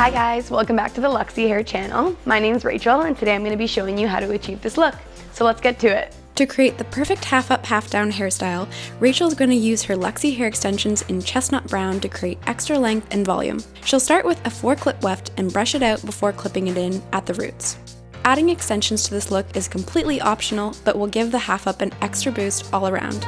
Hi guys, welcome back to the Luxy Hair channel. My name is Rachel and today I'm going to be showing you how to achieve this look. So let's get to it. To create the perfect half-up, half-down hairstyle, Rachel is going to use her Luxy Hair Extensions in chestnut brown to create extra length and volume. She'll start with a 4-clip weft and brush it out before clipping it in at the roots. Adding extensions to this look is completely optional, but will give the half-up an extra boost all around.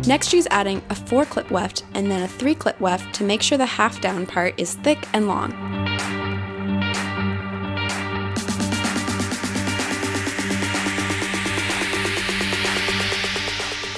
Next, she's adding a 4-clip weft and then a 3-clip weft to make sure the half-down part is thick and long.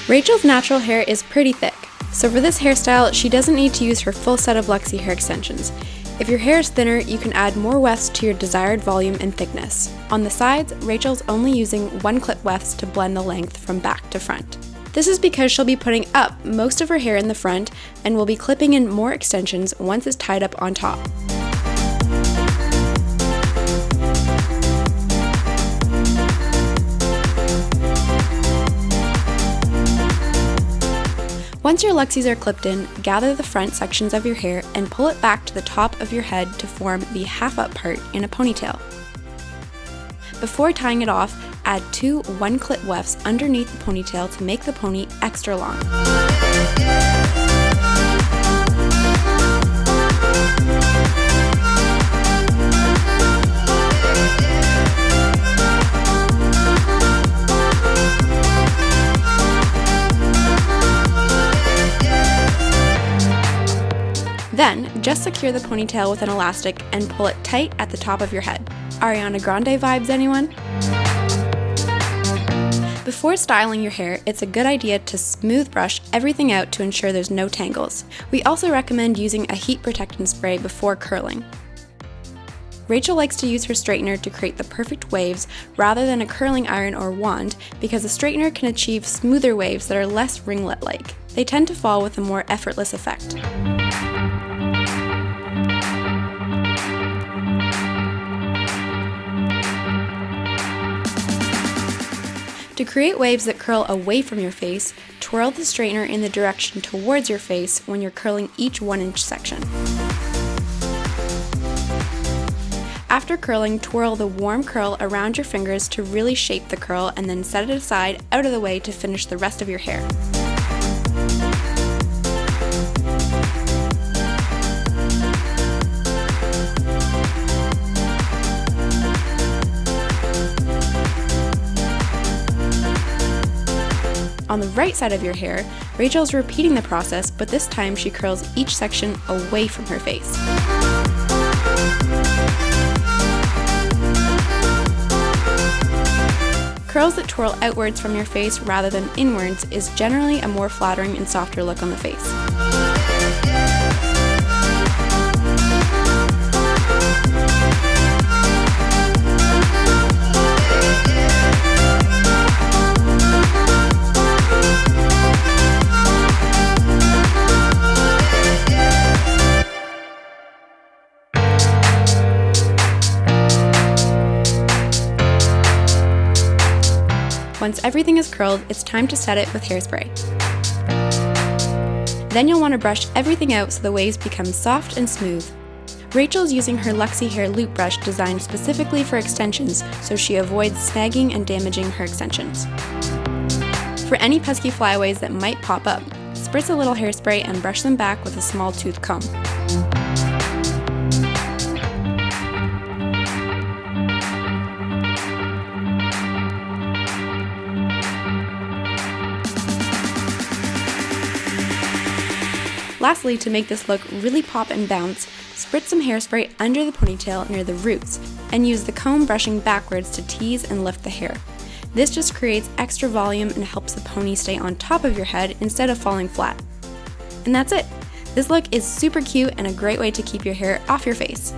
Rachel's natural hair is pretty thick, so for this hairstyle, she doesn't need to use her full set of Luxy Hair Extensions. If your hair is thinner, you can add more wefts to your desired volume and thickness. On the sides, Rachel's only using 1-clip wefts to blend the length from back to front. This is because she'll be putting up most of her hair in the front and will be clipping in more extensions once it's tied up on top. Once your Luxies are clipped in, gather the front sections of your hair and pull it back to the top of your head to form the half-up part in a ponytail. Before tying it off, add 2 1-clip wefts underneath the ponytail to make the pony extra long. Then, just secure the ponytail with an elastic and pull it tight at the top of your head. Ariana Grande vibes, anyone? Before styling your hair, it's a good idea to smooth brush everything out to ensure there's no tangles. We also recommend using a heat protectant spray before curling. Rachel likes to use her straightener to create the perfect waves rather than a curling iron or wand because a straightener can achieve smoother waves that are less ringlet-like. They tend to fall with a more effortless effect. To create waves that curl away from your face, twirl the straightener in the direction towards your face when you're curling each 1-inch section. After curling, twirl the warm curl around your fingers to really shape the curl and then set it aside out of the way to finish the rest of your hair. On the right side of your hair, Rachel's repeating the process, but this time she curls each section away from her face. Curls that twirl outwards from your face rather than inwards is generally a more flattering and softer look on the face. Once everything is curled, it's time to set it with hairspray. Then you'll want to brush everything out so the waves become soft and smooth. Rachel's using her Luxy Hair loop brush designed specifically for extensions, so she avoids snagging and damaging her extensions. For any pesky flyaways that might pop up, spritz a little hairspray and brush them back with a small tooth comb. Lastly, to make this look really pop and bounce, spritz some hairspray under the ponytail near the roots, and use the comb brushing backwards to tease and lift the hair. This just creates extra volume and helps the pony stay on top of your head instead of falling flat. And that's it! This look is super cute and a great way to keep your hair off your face.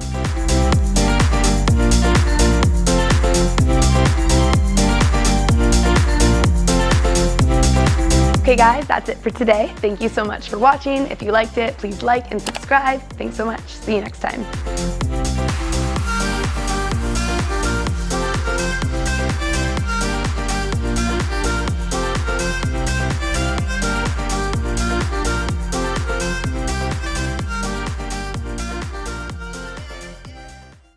Okay guys, that's it for today. Thank you so much for watching. If you liked it, please like and subscribe. Thanks so much. See you next time.